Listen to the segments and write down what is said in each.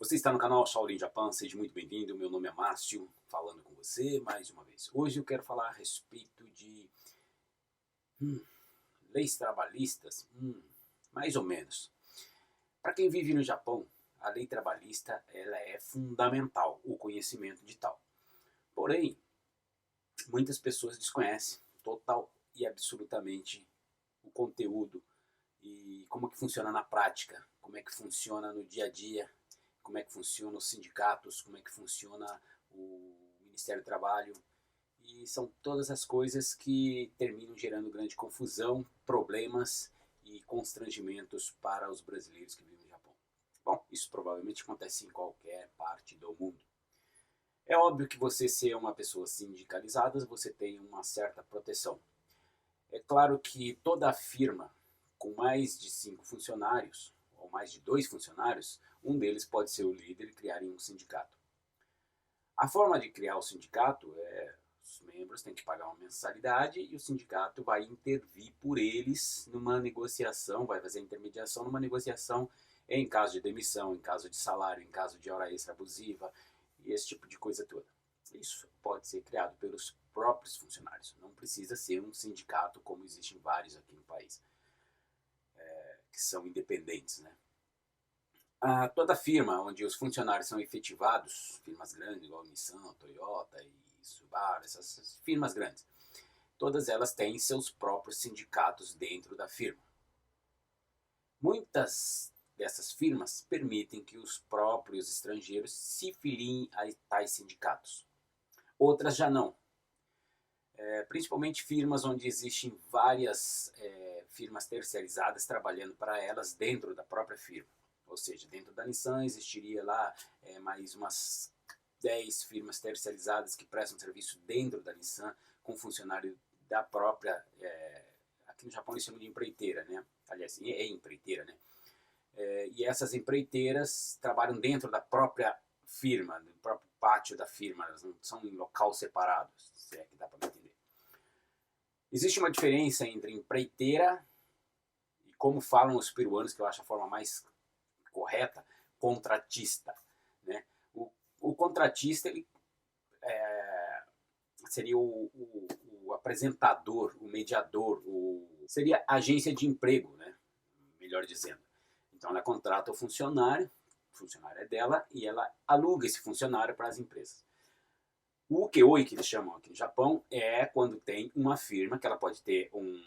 Você está no canal Shaolin Japan, seja muito bem-vindo. Meu nome é Márcio, falando com você mais uma vez. Hoje eu quero falar a respeito de leis trabalhistas, mais ou menos. Para quem vive no Japão, a lei trabalhista ela é fundamental, o conhecimento de tal. Porém, muitas pessoas desconhecem total e absolutamente o conteúdo e como que funciona na prática, como é que funciona no dia a dia, como é que funciona os sindicatos, como é que funciona o Ministério do Trabalho. E são todas as coisas que terminam gerando grande confusão, problemas e constrangimentos para os brasileiros que vivem no Japão. Bom, isso provavelmente acontece em qualquer parte do mundo. É óbvio que você ser uma pessoa sindicalizada, você tem uma certa proteção. É claro que toda firma com mais de 5 funcionários, ou mais de 2 funcionários, um deles pode ser o líder e criarem um sindicato. A forma de criar o sindicato é os membros têm que pagar uma mensalidade e o sindicato vai intervir por eles numa negociação, vai fazer intermediação numa negociação em caso de demissão, em caso de salário, em caso de hora extra abusiva e esse tipo de coisa toda. Isso pode ser criado pelos próprios funcionários, não precisa ser um sindicato como existem vários aqui no país, que são independentes, né? Toda firma onde os funcionários são efetivados, firmas grandes igual Nissan, Toyota e Subaru, essas firmas grandes, todas elas têm seus próprios sindicatos dentro da firma. Muitas dessas firmas permitem que os próprios estrangeiros se filiem a tais sindicatos. Outras já não. Principalmente firmas onde existem várias firmas terceirizadas trabalhando para elas dentro da própria firma. Ou seja, dentro da Nissan existiria lá mais umas 10 firmas terceirizadas que prestam serviço dentro da Nissan com funcionário da própria, aqui no Japão eles chamam de empreiteira, né? Aliás, é empreiteira, né? E essas empreiteiras trabalham dentro da própria firma, do próprio pátio da firma, elas não são em local separado, se é que dá para me entender. Existe uma diferença entre empreiteira e, como falam os peruanos, que eu acho a forma mais correta, contratista, né? O contratista ele, seria o apresentador, o mediador, seria a agência de emprego, né? Melhor dizendo. Então ela contrata o funcionário é dela e ela aluga esse funcionário para as empresas. O ukiyo-e, que eles chamam aqui no Japão, é quando tem uma firma que ela pode ter um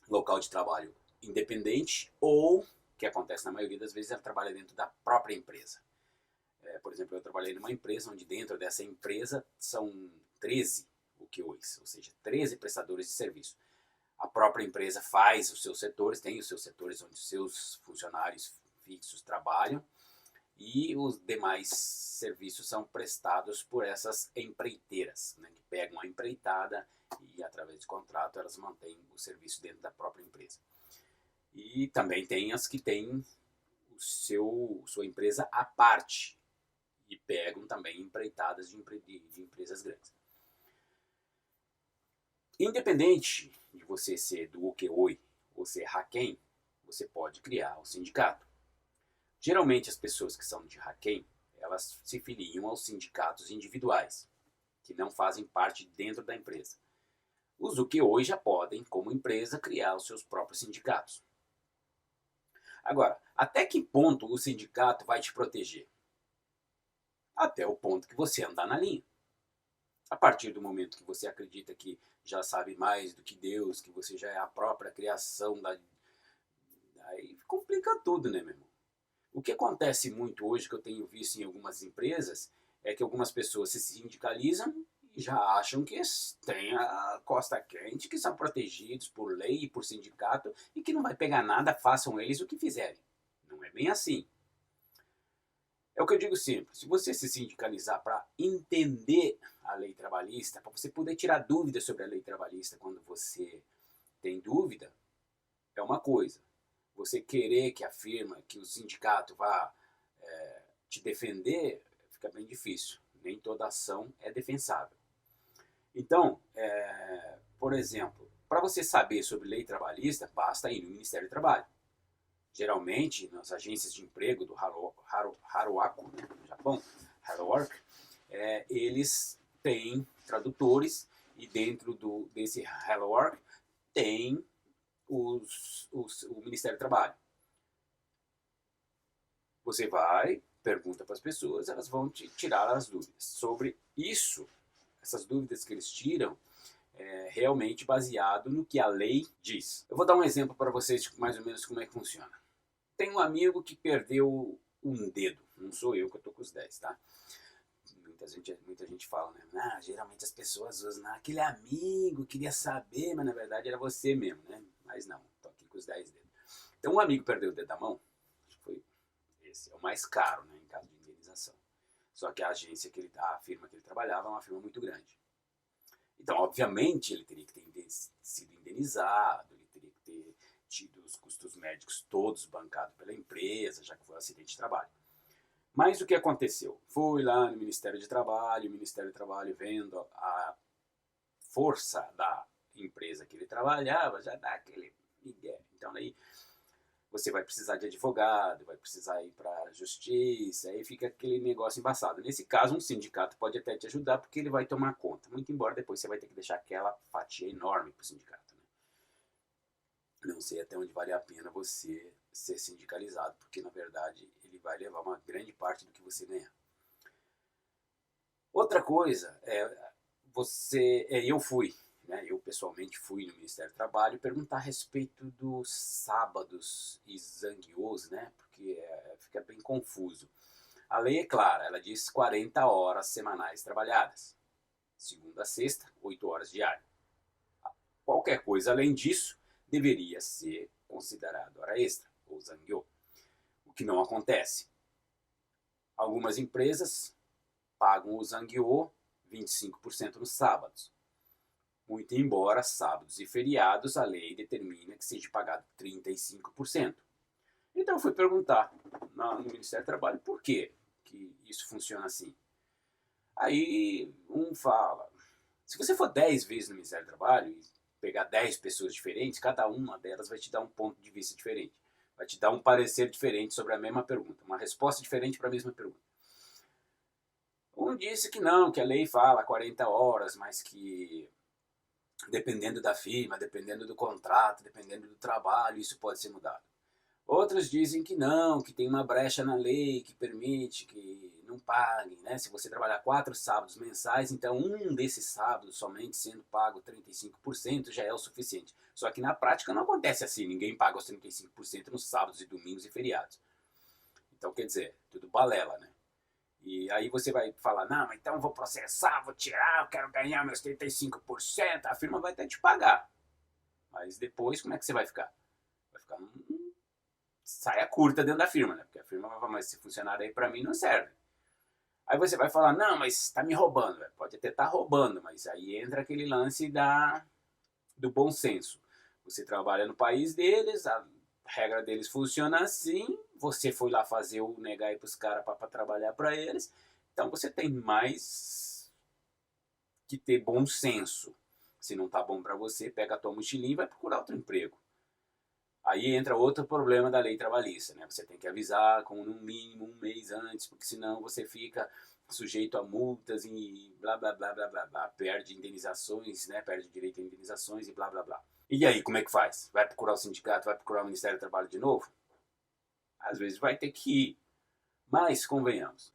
local de trabalho independente ou, que acontece na maioria das vezes, ela trabalha dentro da própria empresa. Por exemplo, eu trabalhei numa empresa onde dentro dessa empresa são 13 ukiyo-es, ou seja, 13 prestadores de serviço. A própria empresa faz os seus setores, tem os seus setores onde os seus funcionários fixos trabalham e os demais serviços são prestados por essas empreiteiras, né, que pegam a empreitada e através de contrato elas mantêm o serviço dentro da própria empresa. E também tem as que têm sua empresa à parte e pegam também empreitadas de empresas grandes. Independente de você ser do ukiyo-e ou ser haken, você pode criar um sindicato. Geralmente as pessoas que são de haken, elas se filiam aos sindicatos individuais, que não fazem parte dentro da empresa. Os ukiyo-e já podem, como empresa, criar os seus próprios sindicatos. Agora, até que ponto o sindicato vai te proteger? Até o ponto que você andar na linha. A partir do momento que você acredita que já sabe mais do que Deus, que você já é a própria criação aí complica tudo, né, meu irmão? O que acontece muito hoje, que eu tenho visto em algumas empresas, é que algumas pessoas se sindicalizam e já acham que têm a costa quente, que são protegidos por lei e por sindicato e que não vai pegar nada, façam eles o que fizerem. Não é bem assim. É o que eu digo sempre, se você se sindicalizar para entender a lei trabalhista, para você poder tirar dúvidas sobre a lei trabalhista quando você tem dúvida, é uma coisa. Você querer que a firma, que o sindicato vá te defender, fica bem difícil. Nem toda ação é defensável. Então, por exemplo, para você saber sobre lei trabalhista, basta ir no Ministério do Trabalho. Geralmente, nas agências de emprego do Haruaku, né, no Japão, Haruwork, eles têm tradutores e dentro desse Haruwork tem o Ministério do Trabalho. Você vai, pergunta para as pessoas, elas vão te tirar as dúvidas. Sobre isso, essas dúvidas que eles tiram, realmente baseado no que a lei diz. Eu vou dar um exemplo para vocês mais ou menos como é que funciona. Tem um amigo que perdeu um dedo, não sou eu que eu tô com os 10, tá? Muita gente fala, né? Geralmente as pessoas usam, aquele amigo queria saber, mas na verdade era você mesmo, né? Mas não, tô aqui com os 10 dedos. Então um amigo perdeu o dedo da mão, esse é o mais caro, né, em caso de indenização. Só que a firma que ele trabalhava é uma firma muito grande. Então, obviamente, ele teria que ter sido indenizado, ele teria que ter tido os custos médicos todos bancados pela empresa, já que foi um acidente de trabalho. Mas o que aconteceu? Fui lá no Ministério de Trabalho, o Ministério do Trabalho vendo a força da empresa que ele trabalhava, já dá aquele migué. Então, daí você vai precisar de advogado, vai precisar ir para a justiça, aí fica aquele negócio embaçado. Nesse caso, um sindicato pode até te ajudar, porque ele vai tomar conta. Muito embora depois você vai ter que deixar aquela fatia enorme para o sindicato. Né? Não sei até onde vale a pena você ser sindicalizado, porque na verdade ele vai levar uma grande parte do que você ganhar. Outra coisa, eu pessoalmente fui no Ministério do Trabalho perguntar a respeito dos sábados e zangueôs, né? Porque fica bem confuso. A lei é clara, ela diz 40 horas semanais trabalhadas. Segunda a sexta, 8 horas diárias. Qualquer coisa além disso deveria ser considerado hora extra, ou zangueô. O que não acontece. Algumas empresas pagam o zangueô 25% nos sábados. Muito embora sábados e feriados a lei determina que seja pagado 35%. Então eu fui perguntar no Ministério do Trabalho por que isso funciona assim. Aí um fala, se você for 10 vezes no Ministério do Trabalho e pegar 10 pessoas diferentes, cada uma delas vai te dar um ponto de vista diferente. Vai te dar um parecer diferente sobre a mesma pergunta, uma resposta diferente para a mesma pergunta. Um disse que não, que a lei fala 40 horas, mas que dependendo da firma, dependendo do contrato, dependendo do trabalho, isso pode ser mudado. Outros dizem que não, que tem uma brecha na lei que permite que não paguem, né? Se você trabalhar 4 sábados mensais, então um desses sábados somente sendo pago 35% já é o suficiente. Só que na prática não acontece assim, ninguém paga os 35% nos sábados e domingos e feriados. Então quer dizer, tudo balela, né? E aí você vai falar, não, mas então eu vou processar, vou tirar, eu quero ganhar meus 35%, a firma vai até te pagar. Mas depois como é que você vai ficar? Vai ficar saia curta dentro da firma, né? Porque a firma vai falar, mas esse funcionário aí pra mim não serve. Aí você vai falar, não, mas tá me roubando. Pode até estar roubando, mas aí entra aquele lance do bom senso. Você trabalha no país deles, a regra deles funciona assim, você foi lá fazer o negar aí pros caras para trabalhar para eles, então você tem mais que ter bom senso. Se não tá bom para você, pega a tua mochilinha e vai procurar outro emprego. Aí entra outro problema da lei trabalhista, né? Você tem que avisar com no mínimo um mês antes, porque senão você fica sujeito a multas e blá blá blá blá blá blá, perde indenizações, né? Perde direito a indenizações e blá blá blá. E aí, como é que faz? Vai procurar o sindicato, vai procurar o Ministério do Trabalho de novo? Às vezes vai ter que ir. Mas, convenhamos,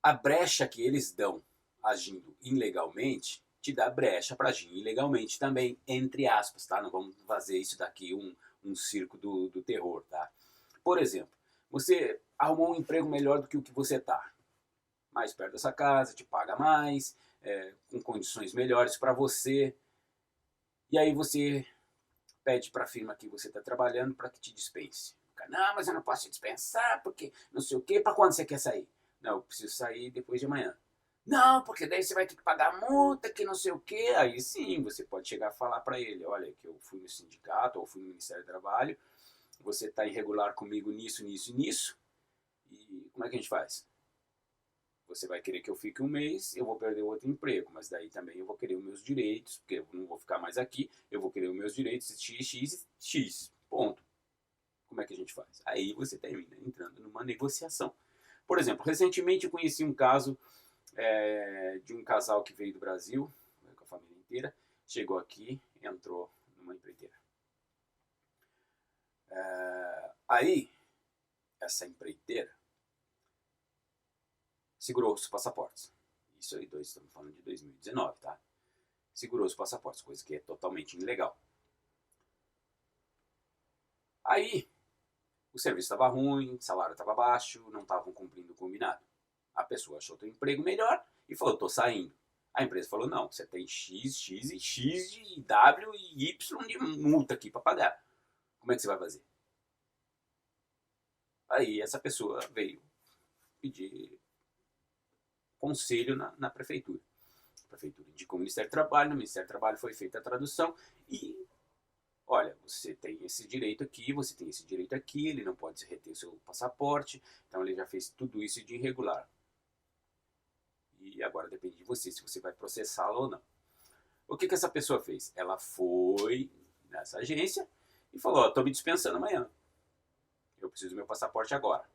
a brecha que eles dão agindo ilegalmente te dá brecha para agir ilegalmente também, entre aspas, tá? Não vamos fazer isso daqui um circo do terror, tá? Por exemplo, você arrumou um emprego melhor do que o que você tá. Mais perto dessa casa, te paga mais, com condições melhores para você. E aí você pede para a firma que você está trabalhando para que te dispense. Não, mas eu não posso te dispensar porque não sei o quê. Para quando você quer sair? Não, eu preciso sair depois de amanhã. Não, porque daí você vai ter que pagar multa, que não sei o quê. Aí sim, você pode chegar a falar para ele, olha, que eu fui no sindicato ou fui no Ministério do Trabalho, você está irregular comigo nisso, nisso e nisso. E como é que a gente faz? Você vai querer que eu fique um mês, eu vou perder outro emprego, mas daí também eu vou querer os meus direitos, porque eu não vou ficar mais aqui, eu vou querer os meus direitos, x, x, x, ponto. Como é que a gente faz? Aí você termina entrando numa negociação. Por exemplo, recentemente eu conheci um caso de um casal que veio do Brasil, com a família inteira, chegou aqui, entrou numa empreiteira. Aí, essa empreiteira segurou os passaportes. Isso aí, estamos falando de 2019, tá? Segurou os passaportes, coisa que é totalmente ilegal. Aí, o serviço estava ruim, o salário estava baixo, não estavam cumprindo o combinado. A pessoa achou outro emprego melhor e falou, estou saindo. A empresa falou, não, você tem X, X e X de W e Y de multa aqui para pagar. Como é que você vai fazer? Aí essa pessoa veio pedir conselho na prefeitura. A prefeitura indicou o Ministério do Trabalho, no Ministério do Trabalho foi feita a tradução e, olha, você tem esse direito aqui, você tem esse direito aqui, ele não pode reter o seu passaporte, então ele já fez tudo isso de irregular. E agora depende de você, se você vai processá-lo ou não. O que essa pessoa fez? Ela foi nessa agência e falou, estou me dispensando amanhã. Eu preciso do meu passaporte agora.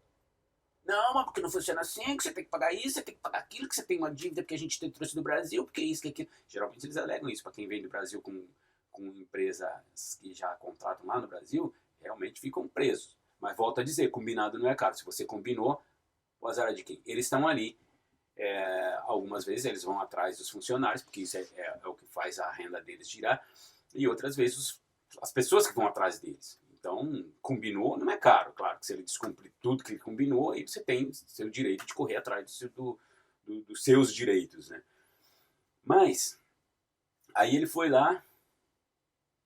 Não, mas porque não funciona assim, que você tem que pagar isso, você tem que pagar aquilo, que você tem uma dívida porque a gente te trouxe do Brasil, porque isso, que aquilo. Geralmente eles alegam isso para quem vem do Brasil com empresas que já contratam lá no Brasil, realmente ficam presos. Mas volto a dizer, combinado não é caro. Se você combinou, o azar é de quem? Eles estão ali. Algumas vezes eles vão atrás dos funcionários, porque isso é o que faz a renda deles girar, e outras vezes as pessoas que vão atrás deles. Então, combinou, não é caro. Claro que se ele descumprir tudo que ele combinou, aí você tem seu direito de correr atrás dos seus direitos, né? Mas, aí ele foi lá,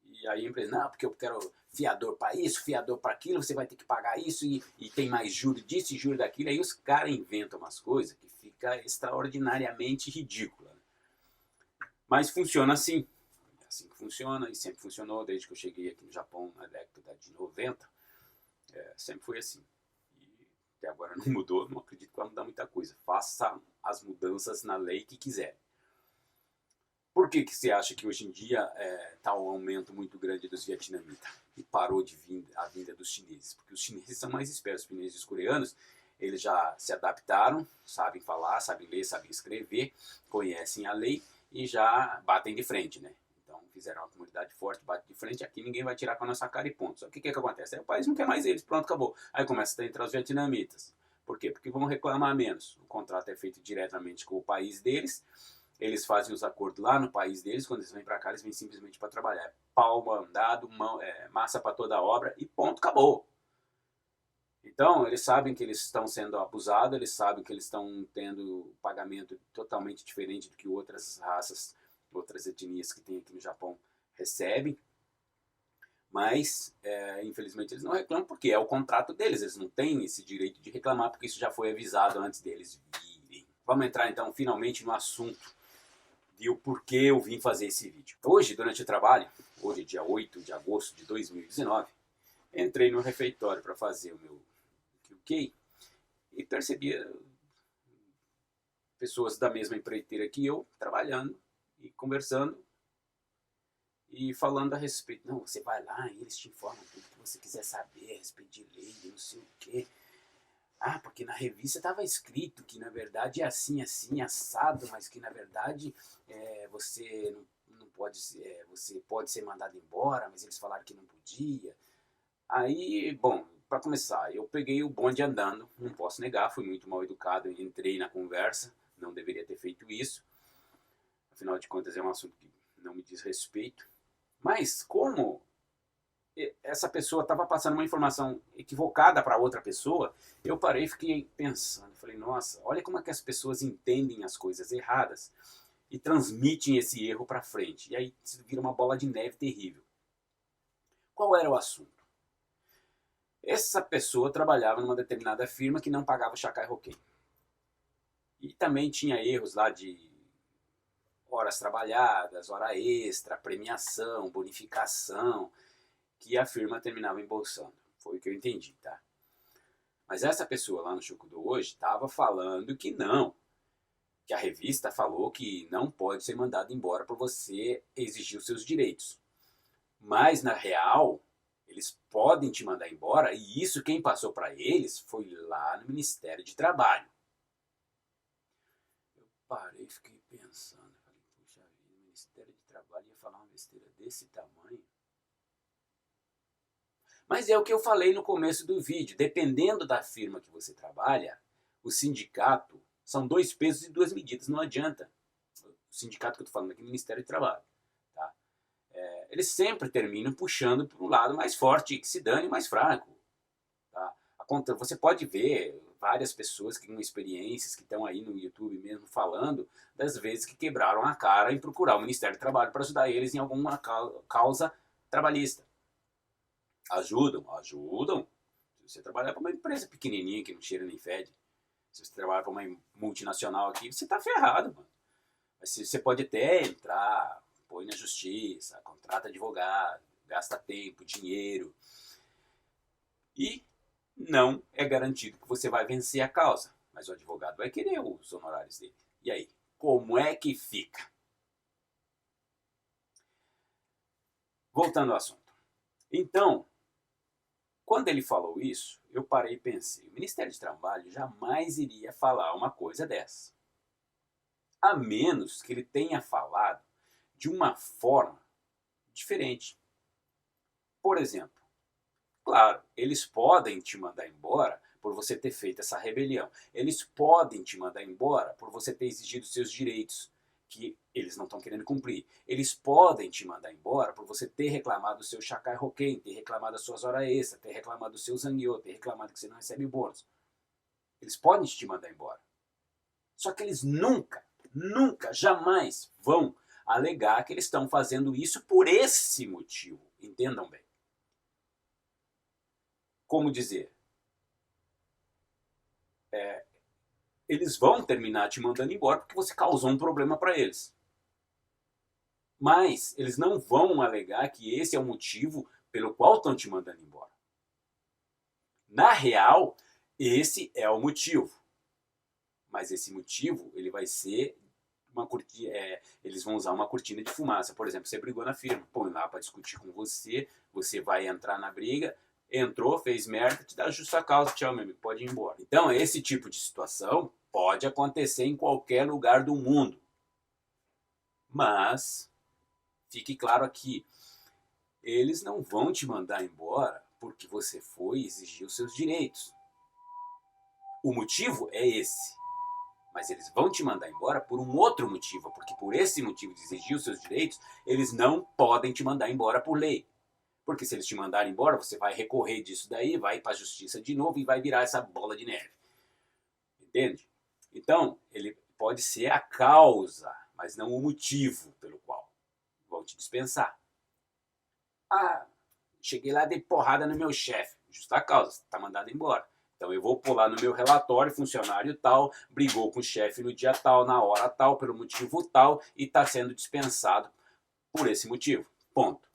e aí a empresa, não, porque eu quero fiador para isso, fiador para aquilo, você vai ter que pagar isso, e tem mais juros disso e juros daquilo. Aí os caras inventam umas coisas que fica extraordinariamente ridícula. Mas funciona assim. Assim que funciona, e sempre funcionou desde que eu cheguei aqui no Japão na década de 90, sempre foi assim. E até agora não mudou, não acredito que vai mudar muita coisa. Faça as mudanças na lei que quiser. Por que você acha que hoje em dia está um aumento muito grande dos vietnamitas e parou de vir a vinda dos chineses? Porque os chineses são mais espertos, os chineses e os coreanos, eles já se adaptaram, sabem falar, sabem ler, sabem escrever, conhecem a lei e já batem de frente, né? Fizeram uma comunidade forte, bate de frente, aqui ninguém vai tirar com a nossa cara e ponto. Só que o que acontece? Aí o país não quer mais eles, pronto, acabou. Aí começa a entrar os vietnamitas. Por quê? Porque vão reclamar menos. O contrato é feito diretamente com o país deles, eles fazem os acordos lá no país deles, quando eles vêm para cá, eles vêm simplesmente para trabalhar. É pau mandado, massa para toda a obra e ponto, acabou. Então, eles sabem que eles estão sendo abusados, eles sabem que eles estão tendo pagamento totalmente diferente do que outras raças, outras etnias que tem aqui no Japão recebem, mas infelizmente eles não reclamam porque é o contrato deles, eles não têm esse direito de reclamar porque isso já foi avisado antes deles virem. Vamos entrar então finalmente no assunto de o porquê eu vim fazer esse vídeo. Hoje, durante o trabalho, hoje dia 8 de agosto de 2019, entrei no refeitório para fazer o meu QK e percebia pessoas da mesma empreiteira que eu trabalhando e conversando e falando a respeito. Não, você vai lá e eles te informam tudo que você quiser saber a respeito de lei, não sei o quê. Ah, porque na revista estava escrito que na verdade é assim, assim, assado, mas que na verdade você não pode, você pode ser mandado embora, mas eles falaram que não podia. Aí, bom, para começar, eu peguei o bonde andando, não posso negar, fui muito mal educado, entrei na conversa, não deveria ter feito isso. Afinal de contas é um assunto que não me diz respeito. Mas como essa pessoa estava passando uma informação equivocada para outra pessoa, eu parei e fiquei pensando. Falei, nossa, olha como é que as pessoas entendem as coisas erradas e transmitem esse erro para frente. E aí vira uma bola de neve terrível. Qual era o assunto? Essa pessoa trabalhava numa determinada firma que não pagava Shakai Hoken. E também tinha erros lá de horas trabalhadas, hora extra, premiação, bonificação, que a firma terminava embolsando. Foi o que eu entendi, tá? Mas essa pessoa lá no Shokudo hoje estava falando que não. Que a revista falou que não pode ser mandado embora por você exigir os seus direitos. Mas, na real, Eles podem te mandar embora, e isso quem passou para eles foi lá no Ministério de Trabalho. Eu parei e fiquei pensando, falei, puxa vida, o Ministério de Trabalho ia falar uma besteira desse tamanho? Mas é o que eu falei no começo do vídeo, dependendo da firma que você trabalha, o sindicato são 2 pesos e 2 medidas, não adianta. O sindicato que eu estou falando aqui é o Ministério do Trabalho. Tá? Eles sempre terminam puxando para um lado mais forte, que se dane o mais fraco. Tá? Você pode ver várias pessoas que têm experiências, que estão aí no YouTube mesmo falando das vezes que quebraram a cara em procurar o Ministério do Trabalho para ajudar eles em alguma causa trabalhista. Ajudam. Se você trabalhar para uma empresa pequenininha que não cheira nem fede, se você trabalhar para uma multinacional aqui, você está ferrado, mano. Mas você pode até entrar, põe na justiça, contrata advogado, gasta tempo, dinheiro. E não é garantido que você vai vencer a causa. Mas o advogado vai querer os honorários dele. E aí, como é que fica? Voltando ao assunto. Então, quando ele falou isso, eu parei e pensei, o Ministério de Trabalho jamais iria falar uma coisa dessa. A menos que ele tenha falado de uma forma diferente. Por exemplo, claro, eles podem te mandar embora por você ter feito essa rebelião. Eles podem te mandar embora por você ter exigido seus direitos, que eles não estão querendo cumprir. Eles podem te mandar embora por você ter reclamado do seu chacai roquém, ter reclamado das suas horas extras, ter reclamado do seu zangueô, ter reclamado que você não recebe bônus. Eles podem te mandar embora. Só que eles nunca, jamais vão alegar que eles estão fazendo isso por esse motivo. Entendam bem. Como dizer? Eles vão terminar te mandando embora porque você causou um problema para eles. Mas eles não vão alegar que esse é o motivo pelo qual estão te mandando embora. Na real, esse é o motivo. Mas esse motivo, ele vai ser uma cortina, eles vão usar uma cortina de fumaça. Por exemplo, você brigou na firma, põe lá para discutir com você, você vai entrar na briga, entrou, fez merda, te dá justa causa, tchau, meu amigo, pode ir embora. Então, esse tipo de situação pode acontecer em qualquer lugar do mundo. Mas, fique claro aqui, eles não vão te mandar embora porque você foi exigir os seus direitos. O motivo é esse. Mas eles vão te mandar embora por um outro motivo, porque por esse motivo de exigir os seus direitos, eles não podem te mandar embora por lei. Porque se eles te mandarem embora, você vai recorrer disso daí, vai para a justiça de novo e vai virar essa bola de neve. Entende? Então, ele pode ser a causa, mas não o motivo pelo qual vão te dispensar. Ah, cheguei lá, dei porrada no meu chefe. Justa causa, você está mandado embora. Então eu vou pular no meu relatório, funcionário tal, brigou com o chefe no dia tal, na hora tal, pelo motivo tal, e está sendo dispensado por esse motivo. Ponto.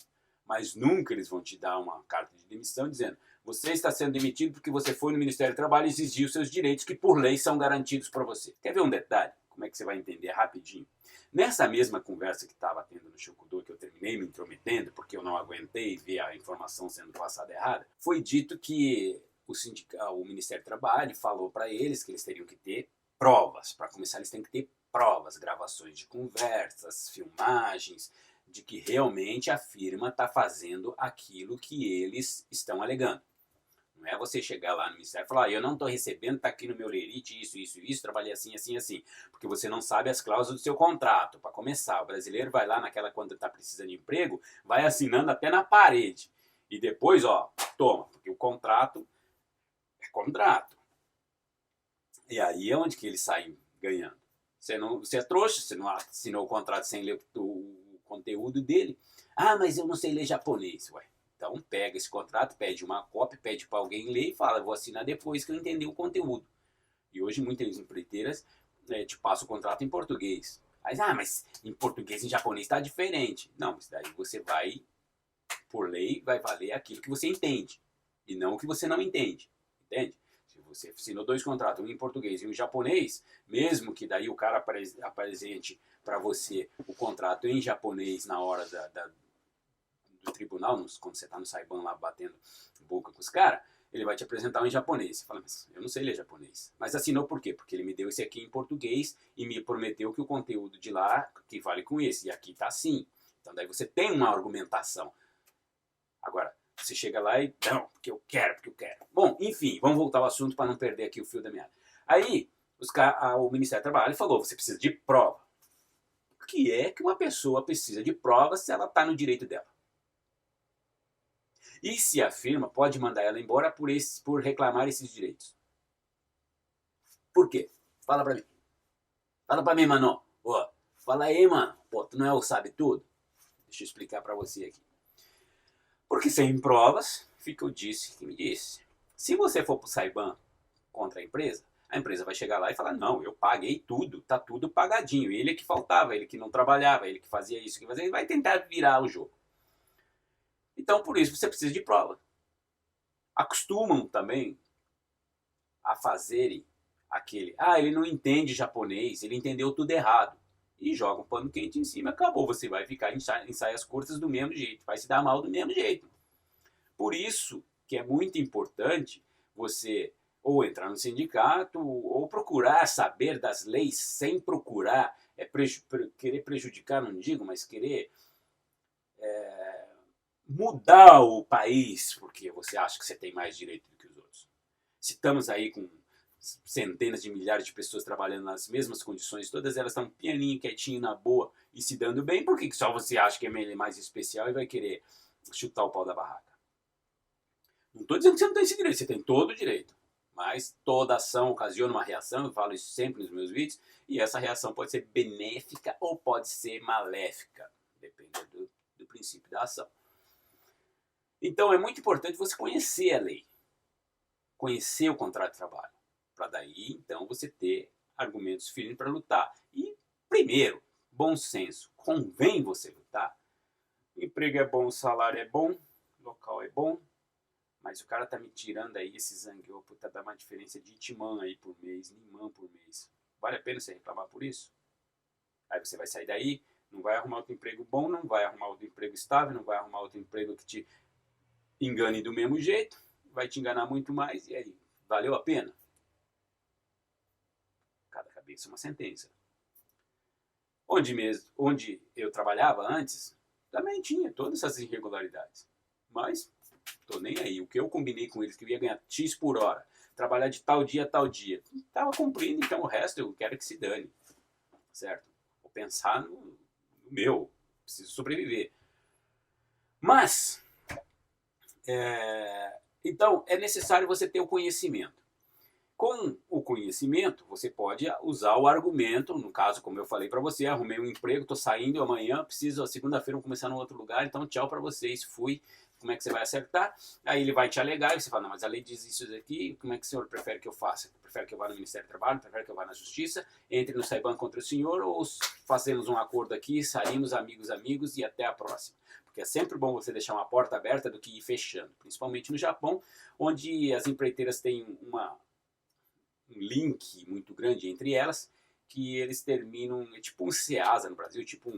Mas nunca eles vão te dar uma carta de demissão dizendo: você está sendo demitido porque você foi no Ministério do Trabalho e exigiu seus direitos que por lei são garantidos para você. Quer ver um detalhe? Como é que você vai entender rapidinho? Nessa mesma conversa que estava tendo no Shokudou, que eu terminei me intrometendo porque eu não aguentei ver a informação sendo passada errada, foi dito que o Ministério do Trabalho falou para eles que eles teriam que ter provas. Para começar, eles têm que ter provas, gravações de conversas, filmagens, de que realmente a firma está fazendo aquilo que eles estão alegando. Não é você chegar lá no Ministério e falar: eu não estou recebendo, está aqui no meu lerite, isso, trabalhei assim, assim. Porque você não sabe as cláusulas do seu contrato. Para começar, o brasileiro vai lá naquela, quando está precisando de emprego, vai assinando até na parede. E depois, ó, toma, porque o contrato é contrato. E aí é onde que eles saem ganhando. Você é trouxa, você não assinou o contrato sem ler o conteúdo dele. Ah, mas eu não sei ler japonês. Ué, então pega esse contrato, pede uma cópia, pede para alguém ler e fala: vou assinar depois que eu entender o conteúdo. E hoje muitas empreiteiras te passam o contrato em português. Aí, mas em português e em japonês está diferente. Não, mas daí você vai, por lei, vai valer aquilo que você entende. E não o que você não entende. Entende? Se você assinou 2 contratos, um em português e um em japonês, mesmo que daí o cara apresente para você o contrato em japonês na hora do tribunal, quando você está no Saiban lá batendo boca com os caras, ele vai te apresentar em japonês. Você fala, mas eu não sei ler japonês. Mas assinou por quê? Porque ele me deu esse aqui em português e me prometeu que o conteúdo de lá que vale com esse. E aqui tá assim. Então daí você tem uma argumentação. Agora, você chega lá e, não, porque eu quero. Bom, enfim, vamos voltar ao assunto para não perder aqui o fio da meada. Aí, o Ministério do Trabalho falou, você precisa de prova. O que é que uma pessoa precisa de prova se ela está no direito dela? E se a firma pode mandar ela embora por reclamar esses direitos? Por quê? Fala pra mim. Fala pra mim, mano. Pô, fala aí, mano. Pô, tu não é o sabe tudo? Deixa eu explicar pra você aqui. Porque sem provas, fica o disse que me disse. Se você for pro Saiban contra a empresa vai chegar lá e falar, não, eu paguei tudo, tá tudo pagadinho. Ele que faltava, ele que não trabalhava, ele que fazia isso, ele vai tentar virar o jogo. Então, por isso, você precisa de prova. Acostumam também a fazerem aquele, ele não entende japonês, ele entendeu tudo errado. E joga um pano quente em cima, acabou. Você vai ficar em saias curtas do mesmo jeito, vai se dar mal do mesmo jeito. Por isso que é muito importante você ou entrar no sindicato ou procurar saber das leis sem procurar, querer prejudicar, não digo, mas querer mudar o país porque você acha que você tem mais direito do que os outros. Se estamos aí com centenas de milhares de pessoas trabalhando nas mesmas condições, todas elas estão pianinho, quietinho, na boa e se dando bem, por que só você acha que é mais especial e vai querer chutar o pau da barraca? Não estou dizendo que você não tem esse direito, você tem todo o direito. Mas toda ação ocasiona uma reação, eu falo isso sempre nos meus vídeos, e essa reação pode ser benéfica ou pode ser maléfica, dependendo do princípio da ação. Então é muito importante você conhecer a lei, conhecer o contrato de trabalho, para daí então você ter argumentos firmes para lutar. E primeiro, bom senso, convém você lutar. O emprego é bom, o salário é bom, o local é bom, mas o cara tá me tirando aí esse zangueu, puta, dá uma diferença de itimã aí por mês, nimã por mês. Vale a pena você reclamar por isso? Aí você vai sair daí, não vai arrumar outro emprego bom, não vai arrumar outro emprego estável, não vai arrumar outro emprego que te engane do mesmo jeito, vai te enganar muito mais, e aí, valeu a pena? Cada cabeça é uma sentença. Onde eu trabalhava antes, também tinha todas essas irregularidades. Mas, tô nem aí. O que eu combinei com eles, que eu ia ganhar X por hora, trabalhar de tal dia a tal dia, estava cumprindo, então o resto eu quero que se dane. Certo? Vou pensar no meu, preciso sobreviver. Mas, então, é necessário você ter o conhecimento. Com o conhecimento, você pode usar o argumento, no caso, como eu falei para você, arrumei um emprego, estou saindo amanhã, preciso, segunda-feira, vou começar em outro lugar, então tchau para vocês, fui, como é que você vai acertar? Aí ele vai te alegar e você fala, não, mas a lei diz isso aqui, como é que o senhor prefere que eu faça? Prefere que eu vá no Ministério do Trabalho, prefere que eu vá na Justiça, entre no Saiban contra o senhor ou fazemos um acordo aqui, saímos amigos e até a próxima. Porque é sempre bom você deixar uma porta aberta do que ir fechando, principalmente no Japão, onde as empreiteiras têm um link muito grande entre elas, que eles terminam, é tipo um SEASA no Brasil, tipo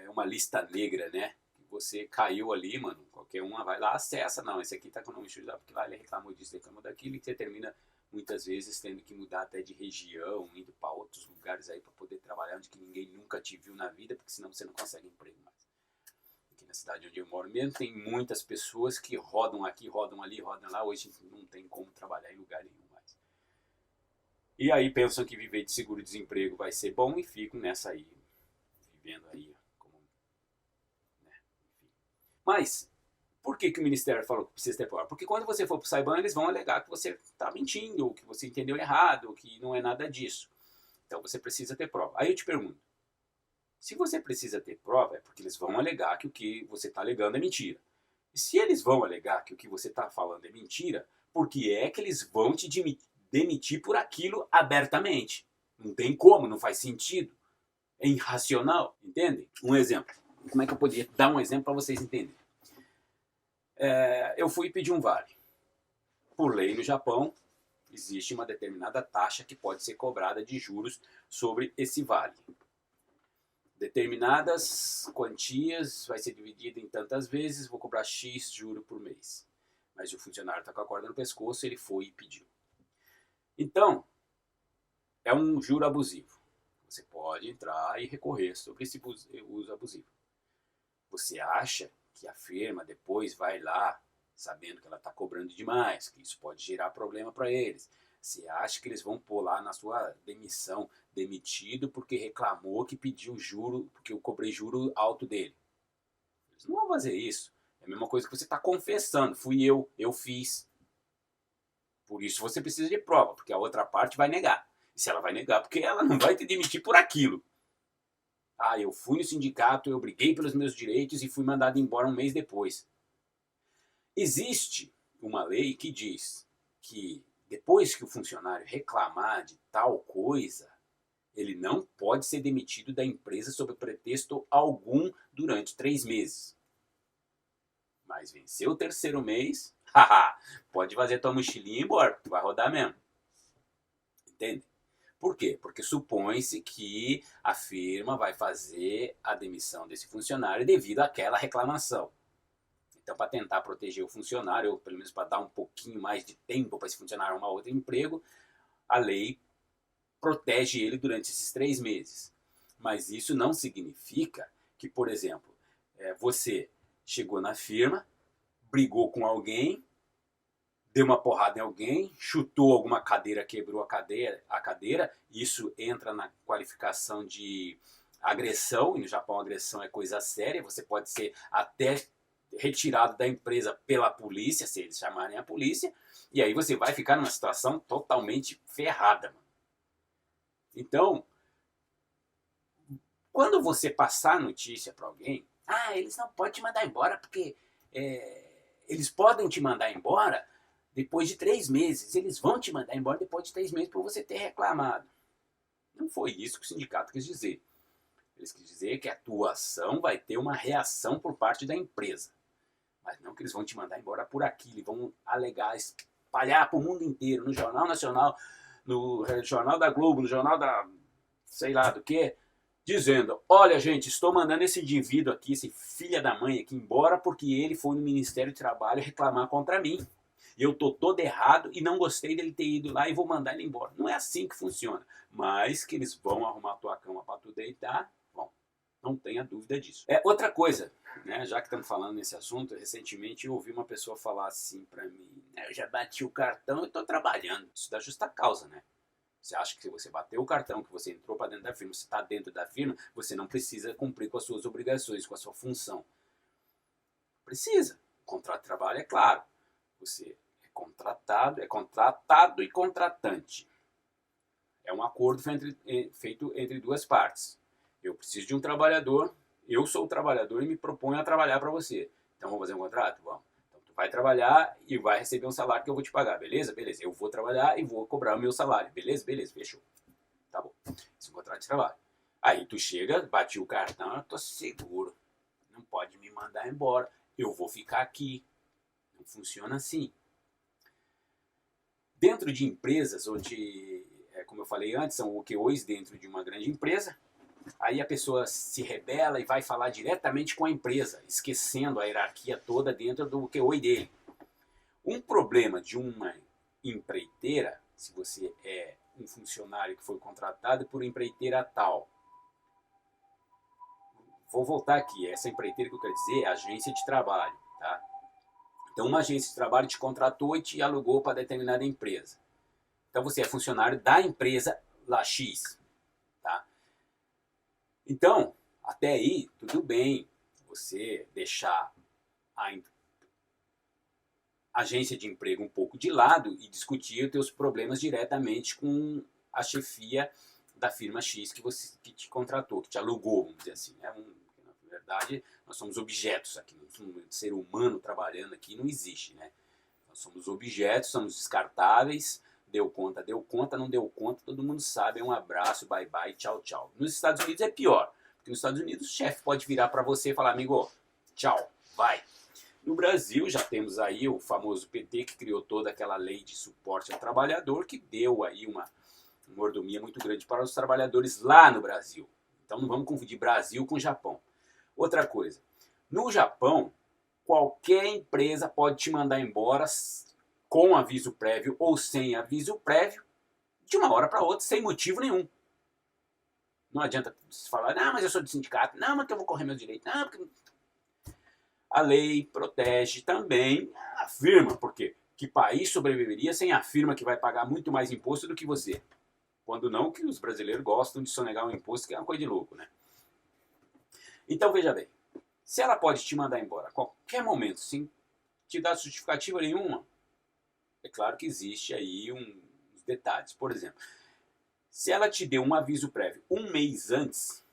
uma lista negra, né? Você caiu ali, mano, qualquer uma vai lá, acessa, não, esse aqui tá com o nome sujo, porque lá ele reclamou disso, reclamou daquilo, e você termina muitas vezes tendo que mudar até de região, indo para outros lugares aí para poder trabalhar onde que ninguém nunca te viu na vida, porque senão você não consegue emprego mais. Aqui na cidade onde eu moro mesmo, tem muitas pessoas que rodam aqui, rodam ali, rodam lá, hoje não tem como trabalhar em lugar nenhum mais. E aí pensam que viver de seguro-desemprego vai ser bom e ficam nessa aí, vivendo aí como, né, enfim. Mas, por que o Ministério falou que precisa ter prova? Porque quando você for para o Saiban, eles vão alegar que você está mentindo, ou que você entendeu errado, ou que não é nada disso. Então você precisa ter prova. Aí eu te pergunto, se você precisa ter prova, é porque eles vão alegar que o que você está alegando é mentira. E se eles vão alegar que o que você está falando é mentira, por que é que eles vão te demitir por aquilo abertamente? Não tem como, não faz sentido. É irracional, entendem? Um exemplo. Como é que eu poderia dar um exemplo para vocês entenderem? Eu fui pedir um vale. Por lei no Japão, existe uma determinada taxa que pode ser cobrada de juros sobre esse vale. determinadas quantias, vai ser dividido em tantas vezes, vou cobrar X juro por mês. Mas o funcionário está com a corda no pescoço, ele foi e pediu. Então, é um juro abusivo. Você pode entrar e recorrer sobre esse uso abusivo. Você acha que a firma depois vai lá, sabendo que ela está cobrando demais, que isso pode gerar problema para eles. Você acha que eles vão pôr lá na sua demissão, demitido porque reclamou que pediu juro, porque eu cobrei juro alto dele. Eles não vão fazer isso. É a mesma coisa que você está confessando. Fui eu fiz. Por isso você precisa de prova, porque a outra parte vai negar. E se ela vai negar, porque ela não vai te demitir por aquilo. Ah, eu fui no sindicato, eu briguei pelos meus direitos e fui mandado embora um mês depois. Existe uma lei que diz que depois que o funcionário reclamar de tal coisa, ele não pode ser demitido da empresa sob pretexto algum durante 3 meses. Mas venceu o 3º mês, pode fazer tua mochilinha e ir embora, tu vai rodar mesmo. Entende? Por quê? Porque supõe-se que a firma vai fazer a demissão desse funcionário devido àquela reclamação. Então, para tentar proteger o funcionário, ou pelo menos para dar um pouquinho mais de tempo para esse funcionário arrumar outro emprego, a lei protege ele durante esses 3 meses. Mas isso não significa que, por exemplo, você chegou na firma, brigou com alguém, deu uma porrada em alguém, chutou alguma cadeira, quebrou a cadeira, isso entra na qualificação de agressão, e no Japão agressão é coisa séria, você pode ser até retirado da empresa pela polícia, se eles chamarem a polícia, e aí você vai ficar numa situação totalmente ferrada. Mano. Então, quando você passar notícia para alguém, eles não podem te mandar embora porque eles podem te mandar embora depois de 3 meses. Eles vão te mandar embora depois de 3 meses por você ter reclamado. Não foi isso que o sindicato quis dizer. Eles quis dizer que a tua ação vai ter uma reação por parte da empresa. Mas não que eles vão te mandar embora por aqui. Eles vão alegar, espalhar para o mundo inteiro, no Jornal Nacional, no Jornal da Globo, no Jornal da sei lá do que, dizendo, olha gente, estou mandando esse indivíduo aqui, esse filho da mãe aqui embora porque ele foi no Ministério do Trabalho reclamar contra mim. E eu tô todo errado e não gostei dele ter ido lá e vou mandar ele embora. Não é assim que funciona. Mas que eles vão arrumar a tua cama para tu deitar, bom, não tenha dúvida disso. Outra coisa, né, já que estamos falando nesse assunto, recentemente eu ouvi uma pessoa falar assim para mim, eu já bati o cartão e estou trabalhando. Isso dá justa causa, né? Você acha que se você bateu o cartão, que você entrou para dentro da firma, você está dentro da firma, você não precisa cumprir com as suas obrigações, com a sua função. Precisa. O contrato de trabalho é claro. Você é contratado e contratante. É um acordo feito entre 2 partes. Eu preciso de um trabalhador, eu sou o trabalhador e me proponho a trabalhar para você. Então vamos fazer um contrato? Vamos. Então tu vai trabalhar e vai receber um salário que eu vou te pagar, beleza? Beleza. Eu vou trabalhar e vou cobrar o meu salário, beleza? Beleza, fechou. Tá bom. Esse é um contrato de trabalho. Aí tu chega, bati o cartão, eu tô seguro. Não pode me mandar embora. Eu vou ficar aqui. Não funciona assim. Dentro de empresas, onde, como eu falei antes, são OKOs dentro de uma grande empresa, aí a pessoa se rebela e vai falar diretamente com a empresa, esquecendo a hierarquia toda dentro do OKO dele. Um problema de uma empreiteira, se você é um funcionário que foi contratado por empreiteira tal, vou voltar aqui, essa empreiteira que eu quero dizer é agência de trabalho, tá? Então, uma agência de trabalho te contratou e te alugou para determinada empresa. Então, você é funcionário da empresa lá X. Tá? Então, até aí, tudo bem você deixar a agência de emprego um pouco de lado e discutir os teus problemas diretamente com a chefia da firma X que te contratou, que te alugou, vamos dizer assim. Na verdade, nós somos objetos aqui, um ser humano trabalhando aqui não existe, né? Nós somos objetos, somos descartáveis, deu conta, não deu conta, todo mundo sabe, um abraço, bye bye, tchau, tchau. Nos Estados Unidos é pior, porque nos Estados Unidos o chefe pode virar para você e falar, amigo, tchau, vai. No Brasil já temos aí o famoso PT que criou toda aquela lei de suporte ao trabalhador que deu aí uma mordomia muito grande para os trabalhadores lá no Brasil. Então não vamos confundir Brasil com Japão. Outra coisa, no Japão, qualquer empresa pode te mandar embora com aviso prévio ou sem aviso prévio, de uma hora para outra, sem motivo nenhum. Não adianta falar, não, mas eu sou do sindicato, não, mas que eu vou correr meu direito, não, porque... A lei protege também a firma, porque que país sobreviveria sem a firma que vai pagar muito mais imposto do que você? Quando não, que os brasileiros gostam de sonegar um imposto, que é uma coisa de louco, né? Então, veja bem, se ela pode te mandar embora a qualquer momento, sem te dar justificativa nenhuma, é claro que existe aí uns detalhes. Por exemplo, se ela te deu um aviso prévio um mês antes,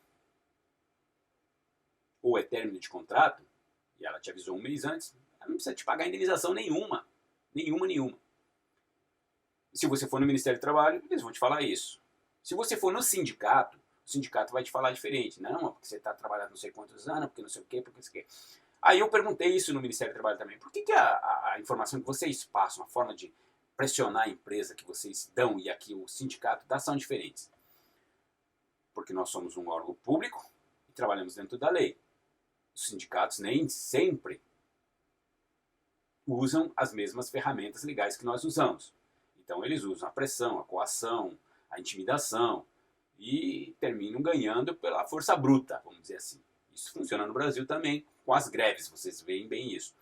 ou é término de contrato, e ela te avisou um mês antes, ela não precisa te pagar indenização nenhuma. Nenhuma. Se você for no Ministério do Trabalho, eles vão te falar isso. Se você for no sindicato, o sindicato vai te falar diferente. Não, porque você está trabalhando não sei quantos anos, porque não sei o quê, porque não sei o quê. Aí eu perguntei isso no Ministério do Trabalho também. Por que a informação que vocês passam, a forma de pressionar a empresa que vocês dão e aqui o sindicato dá são diferentes? Porque nós somos um órgão público e trabalhamos dentro da lei. Os sindicatos nem sempre usam as mesmas ferramentas legais que nós usamos. Então eles usam a pressão, a coação, a intimidação e terminam ganhando pela força bruta, vamos dizer assim. Isso funciona no Brasil também com as greves, vocês veem bem isso.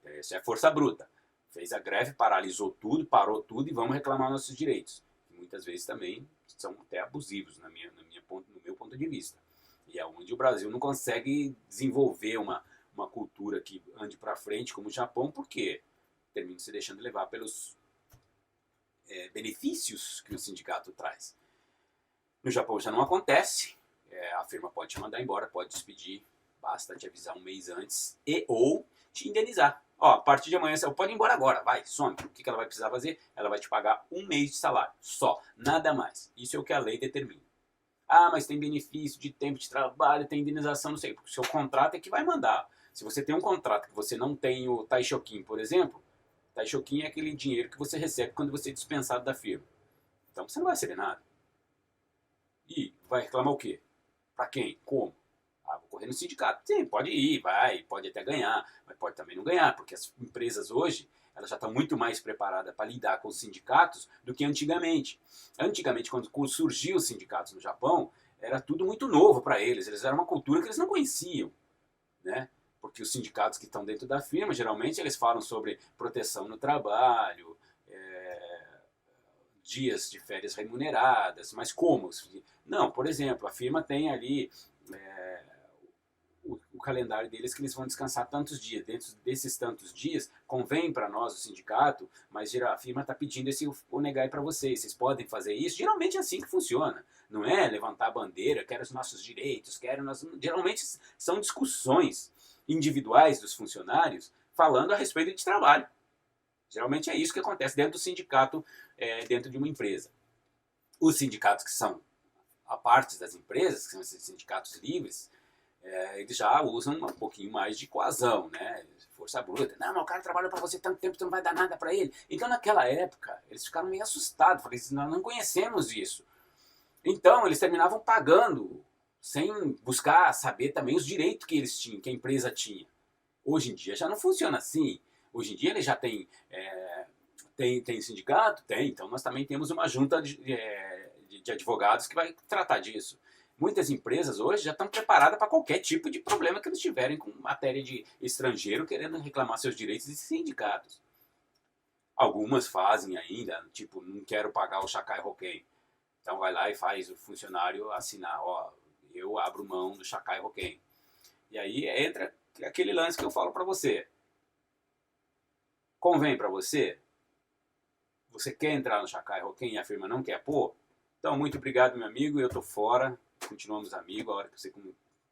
Isso é força bruta. Fez a greve, paralisou tudo, parou tudo e vamos reclamar nossos direitos. E muitas vezes também são até abusivos no meu ponto de vista. E é onde o Brasil não consegue desenvolver uma cultura que ande para frente como o Japão, porque termina se deixando levar pelos benefícios que o sindicato traz. No Japão já não acontece, a firma pode te mandar embora, pode despedir, basta te avisar um mês antes ou te indenizar. Ó, a partir de amanhã você pode ir embora agora, vai, some. O que ela vai precisar fazer? Ela vai te pagar um mês de salário, só, nada mais. Isso é o que a lei determina. Ah, mas tem benefício de tempo de trabalho, tem indenização, não sei, porque o seu contrato é que vai mandar. Se você tem um contrato que você não tem o Taishokin, por exemplo, Taishokin é aquele dinheiro que você recebe quando você é dispensado da firma. Então você não vai receber nada. E vai reclamar o quê? Para quem? Como? Ah, vou correr no sindicato. Sim, pode ir, vai, pode até ganhar, mas pode também não ganhar, porque as empresas hoje elas já estão muito mais preparadas para lidar com os sindicatos do que antigamente. Antigamente, quando surgiu os sindicatos no Japão, era tudo muito novo para eles. Eles eram uma cultura que eles não conheciam, né? Porque os sindicatos que estão dentro da firma, geralmente eles falam sobre proteção no trabalho, dias de férias remuneradas, mas como? Não, por exemplo, a firma tem ali o calendário deles que eles vão descansar tantos dias. Dentro desses tantos dias, convém para nós, o sindicato, mas a firma está pedindo esse onegai para vocês podem fazer isso? Geralmente é assim que funciona. Não é levantar a bandeira, quero os nossos direitos, geralmente são discussões individuais dos funcionários falando a respeito de trabalho. Geralmente é isso que acontece dentro do sindicato, dentro de uma empresa. Os sindicatos que são a parte das empresas, que são esses sindicatos livres, eles já usam um pouquinho mais de coação, né? Força bruta. Não, mas o cara trabalha para você tanto tempo, tu não vai dar nada para ele. Então, naquela época, eles ficaram meio assustados, porque nós não conhecemos isso. Então, eles terminavam pagando, sem buscar saber também os direitos que eles tinham, que a empresa tinha. Hoje em dia já não funciona assim. Hoje em dia ele já tem sindicato? Tem. Então, nós também temos uma junta de advogados que vai tratar disso. Muitas empresas hoje já estão preparadas para qualquer tipo de problema que eles tiverem com matéria de estrangeiro querendo reclamar seus direitos de sindicatos. Algumas fazem ainda, tipo, não quero pagar o Sakai Hoken. Então vai lá e faz o funcionário assinar, ó, eu abro mão do Sakai Hoken. E aí entra aquele lance que eu falo para você. Convém para você? Você quer entrar no Sakai Hoken e a firma não quer pôr? Então, muito obrigado, meu amigo, eu tô fora. Continuamos amigos, a hora que você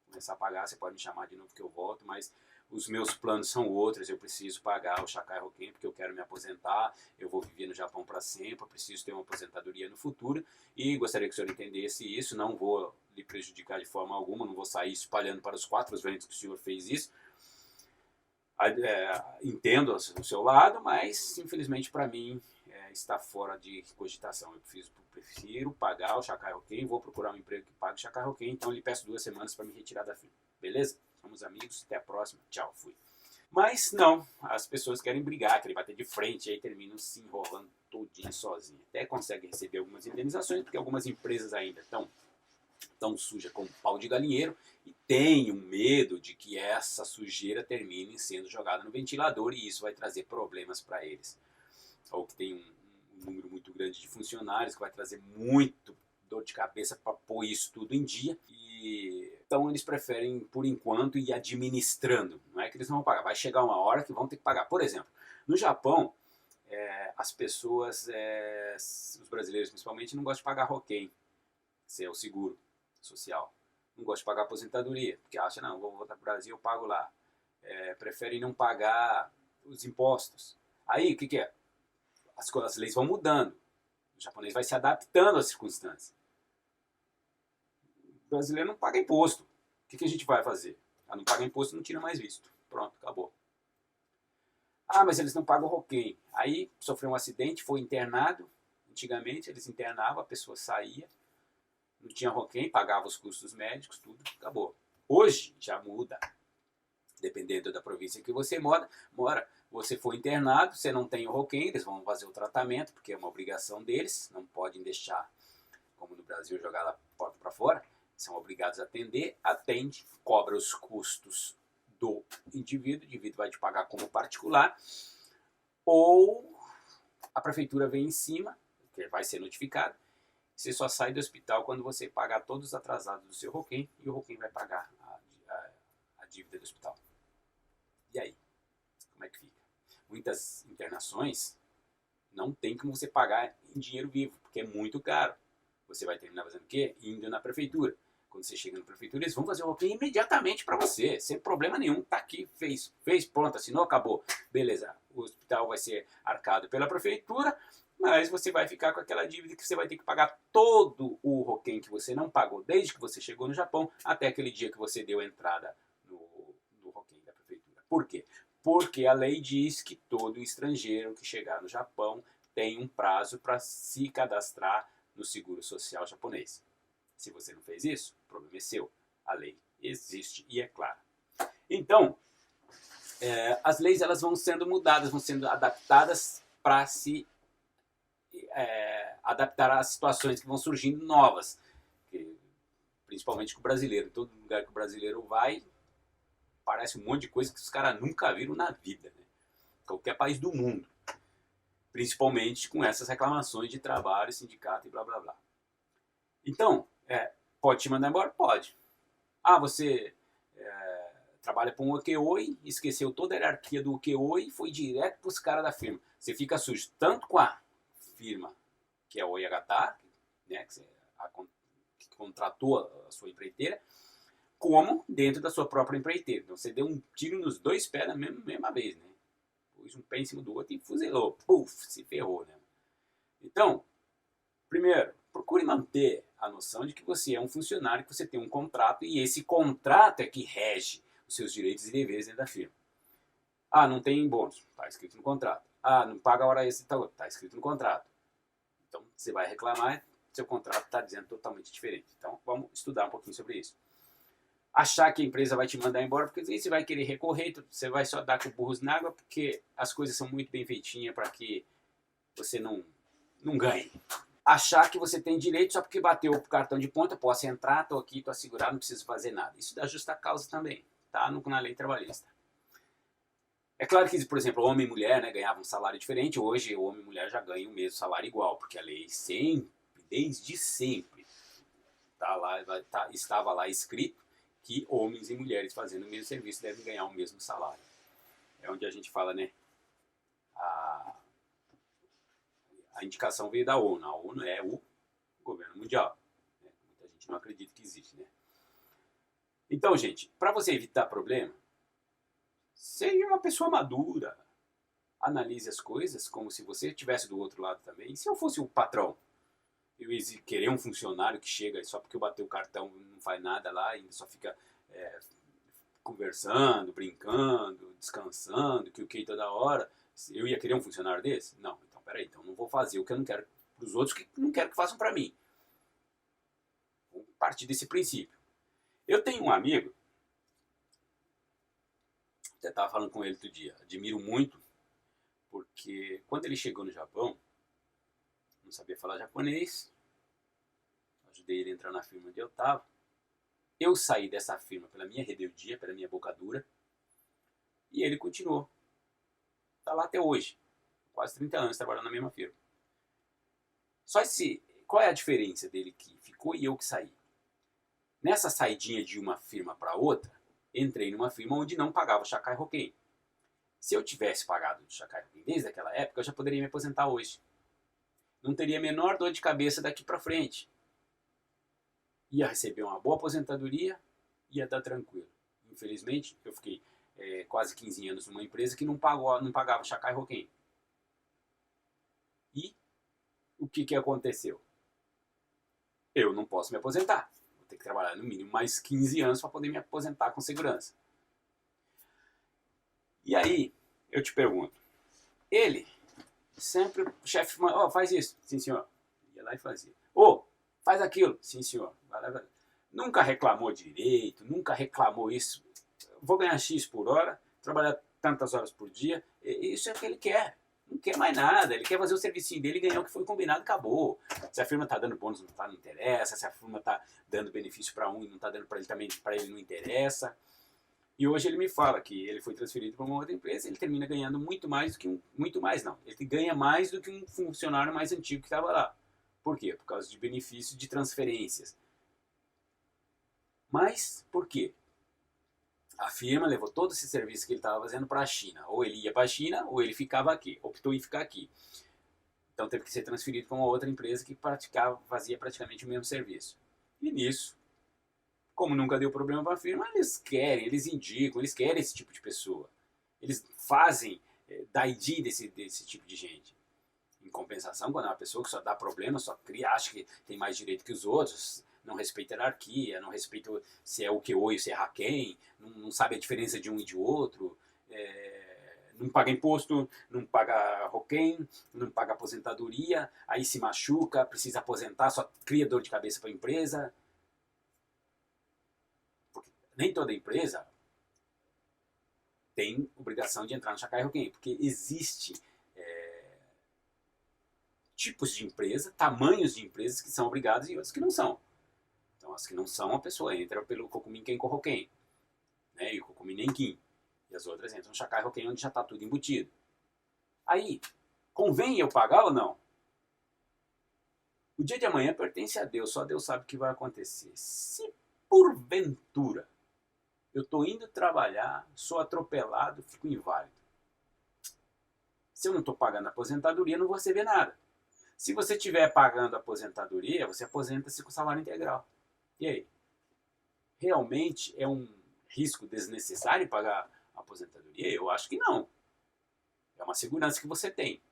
começar a pagar, você pode me chamar de novo que eu volto, mas os meus planos são outros, eu preciso pagar o Sakai Hoken porque eu quero me aposentar, eu vou viver no Japão para sempre, eu preciso ter uma aposentadoria no futuro e gostaria que o senhor entendesse isso, não vou lhe prejudicar de forma alguma, não vou sair espalhando para os 4 ventos que o senhor fez isso. Entendo o seu lado, mas infelizmente para mim está fora de cogitação. Eu prefiro pagar o Shakai Hoken, vou procurar um emprego que pague o Shakai Hoken, então eu lhe peço 2 semanas para me retirar da firma. Beleza? Somos amigos, até a próxima, tchau, fui. Mas não, as pessoas querem brigar, querem bater de frente, e aí terminam se enrolando todinho sozinho. Até conseguem receber algumas indenizações, porque algumas empresas ainda estão tão suja como pau de galinheiro e tem um medo de que essa sujeira termine sendo jogada no ventilador e isso vai trazer problemas para eles. Ou que tem um número muito grande de funcionários que vai trazer muito dor de cabeça para pôr isso tudo em dia. E então eles preferem, por enquanto, ir administrando. Não é que eles não vão pagar, vai chegar uma hora que vão ter que pagar. Por exemplo, no Japão, as pessoas, os brasileiros principalmente, não gostam de pagar Hoken, que é o seguro social. Não gosta de pagar aposentadoria, porque acha, não, vou voltar para o Brasil, eu pago lá. Preferem não pagar os impostos. Aí, o que é? As leis vão mudando. O japonês vai se adaptando às circunstâncias. O brasileiro não paga imposto. O que a gente vai fazer? Não paga imposto, não tira mais visto. Pronto, acabou. Mas eles não pagam o Hoken. Aí, sofreu um acidente, foi internado. Antigamente, eles internavam, a pessoa saía, não tinha Hoken, pagava os custos médicos, tudo, acabou. Hoje já muda. Dependendo da província que você mora, você foi internado, você não tem o Hoken, eles vão fazer o tratamento, porque é uma obrigação deles, não podem deixar, como no Brasil, jogar a porta para fora, são obrigados a atender, atende, cobra os custos do indivíduo, o indivíduo vai te pagar como particular, ou a prefeitura vem em cima, que vai ser notificado, você só sai do hospital quando você pagar todos os atrasados do seu Hoken, e o Hoken vai pagar a dívida do hospital. E aí? Como é que fica? Muitas internações não tem como você pagar em dinheiro vivo, porque é muito caro. Você vai terminar fazendo o quê? Indo na prefeitura. Quando você chega na prefeitura, eles vão fazer o Hoken imediatamente para você, sem problema nenhum. Tá aqui, fez, pronto, assinou, acabou. Beleza, o hospital vai ser arcado pela prefeitura, mas você vai ficar com aquela dívida que você vai ter que pagar todo o Hoken que você não pagou desde que você chegou no Japão até aquele dia que você deu entrada no Hoken da prefeitura. Por quê? Porque a lei diz que todo estrangeiro que chegar no Japão tem um prazo para se cadastrar no seguro social japonês. Se você não fez isso, o problema é seu. A lei existe e é clara. Então, as leis elas vão sendo mudadas, vão sendo adaptadas para se adaptar às situações que vão surgindo novas. Principalmente com o brasileiro. Em todo lugar que o brasileiro vai, parece um monte de coisa que os caras nunca viram na vida. Né? Qualquer país do mundo. Principalmente com essas reclamações de trabalho, sindicato e blá blá blá. Então, pode te mandar embora? Pode. Você trabalha para um Okeoi, esqueceu toda a hierarquia do Okeoi e foi direto para os caras da firma. Você fica sujo tanto com a firma, que é o Oyagata, né, que contratou a sua empreiteira, como dentro da sua própria empreiteira. Então você deu um tiro nos dois pés na mesma vez. Né? Pôs um pé em cima do outro e fuzilou. Puf, se ferrou. Né? Então, primeiro, procure manter a noção de que você é um funcionário, que você tem um contrato e esse contrato é que rege os seus direitos e deveres dentro da firma. Não tem bônus, está escrito no contrato. Não paga a hora extra, está escrito no contrato. Então você vai reclamar, seu contrato está dizendo totalmente diferente. Então vamos estudar um pouquinho sobre isso. Achar que a empresa vai te mandar embora, porque aí você vai querer recorrer, você vai só dar com burros na água, porque as coisas são muito bem feitinhas para que você não ganhe. Achar que você tem direito só porque bateu o cartão de ponta, posso entrar, estou aqui, estou assegurado, não preciso fazer nada. Isso dá justa causa também, tá? Na lei trabalhista. É claro que, por exemplo, homem e mulher, né, ganhavam um salário diferente, hoje o homem e mulher já ganham o mesmo salário igual, porque a lei sempre, desde sempre, estava lá escrito que homens e mulheres fazendo o mesmo serviço devem ganhar o mesmo salário. É onde a gente fala, né, a indicação veio da ONU. A ONU é o governo mundial. Né? Muita gente não acredita que existe. Né? Então, gente, para você evitar problema, seja uma pessoa madura. Analise as coisas como se você estivesse do outro lado também. E se eu fosse o patrão, eu ia querer um funcionário que chega só porque eu bati o cartão não faz nada lá e só fica conversando, brincando, descansando, que toda hora. Eu ia querer um funcionário desse? Não. Então, peraí, então não vou fazer o que eu não quero para os outros, que não quero que façam para mim. Vou partir desse princípio. Eu tenho um amigo, até estava falando com ele outro dia, admiro muito, porque quando ele chegou no Japão, não sabia falar japonês, ajudei ele a entrar na firma onde eu estava. Eu saí dessa firma pela minha rebeldia, pela minha boca dura, e ele continuou. Está lá até hoje, quase 30 anos trabalhando na mesma firma. Só qual é a diferença dele que ficou e eu que saí? Nessa saidinha de uma firma para outra, entrei numa firma onde não pagava Shakai Hoken. Se eu tivesse pagado de Shakai Hoken desde aquela época, eu já poderia me aposentar hoje. Não teria a menor dor de cabeça daqui para frente. Ia receber uma boa aposentadoria, ia estar tranquilo. Infelizmente, eu fiquei quase 15 anos numa empresa que não pagava Shakai Hoken. E o que aconteceu? Eu não posso me aposentar. Vou ter que trabalhar no mínimo mais 15 anos para poder me aposentar com segurança. E aí, eu te pergunto, ele sempre, o chefe faz isso, sim senhor. Ia lá e fazia. Faz aquilo, sim senhor. Vai lá. Nunca reclamou direito, nunca reclamou isso. Vou ganhar X por hora, trabalhar tantas horas por dia. Isso é o que ele quer. Não quer mais nada. Ele quer fazer o servicinho dele e ganhar o que foi combinado, acabou. Se a firma está dando bônus, não interessa. Se a firma está dando benefício para um e não está dando para ele também, para ele não interessa. E hoje ele me fala que ele foi transferido para uma outra empresa, ele termina ganhando muito mais do que ele ganha mais do que um funcionário mais antigo que estava lá. Por quê? Por causa de benefícios de transferências. Mas por quê? A firma levou todo esse serviço que ele estava fazendo para a China. Ou ele ia para a China, ou ele ficava aqui. Optou em ficar aqui. Então teve que ser transferido para uma outra empresa que fazia praticamente o mesmo serviço. E nisso, como nunca deu problema para a firma, eles indicam, eles querem esse tipo de pessoa. Eles fazem da ID desse tipo de gente. Em compensação, quando é uma pessoa que só dá problema, só acha que tem mais direito que os outros, não respeita a hierarquia, não respeita se é o Kyo, se é Haken, não sabe a diferença de um e de outro, não paga imposto, não paga Hoken, não paga aposentadoria, aí se machuca, precisa aposentar, só cria dor de cabeça para a empresa. Porque nem toda empresa tem obrigação de entrar no Shakai Hoken, porque existe tipos de empresa, tamanhos de empresas que são obrigadas e outras que não são. Então, as que não são, a pessoa entra pelo Kokumin Kenko Hoken, né, e o Kokumin Nenkin. E as outras entram no Shakai Hoken, onde já está tudo embutido. Aí, convém eu pagar ou não? O dia de amanhã pertence a Deus, só Deus sabe o que vai acontecer. Se porventura eu estou indo trabalhar, sou atropelado, fico inválido. Se eu não estou pagando a aposentadoria, não vou receber nada. Se você estiver pagando a aposentadoria, você aposenta-se com salário integral. E aí? Realmente é um risco desnecessário pagar a aposentadoria? Eu acho que não. É uma segurança que você tem.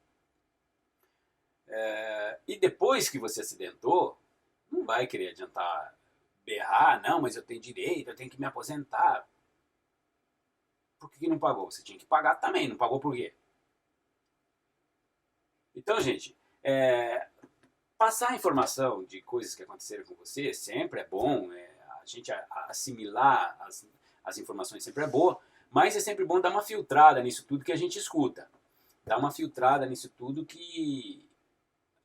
E depois que você acidentou, não vai querer adiantar berrar, não, mas eu tenho direito, eu tenho que me aposentar. Por que não pagou? Você tinha que pagar também, não pagou por quê? Então, gente, passar a informação de coisas que aconteceram com você sempre é bom, a gente assimilar as informações sempre é boa, mas é sempre bom dar uma filtrada nisso tudo que a gente escuta. Dar uma filtrada nisso tudo que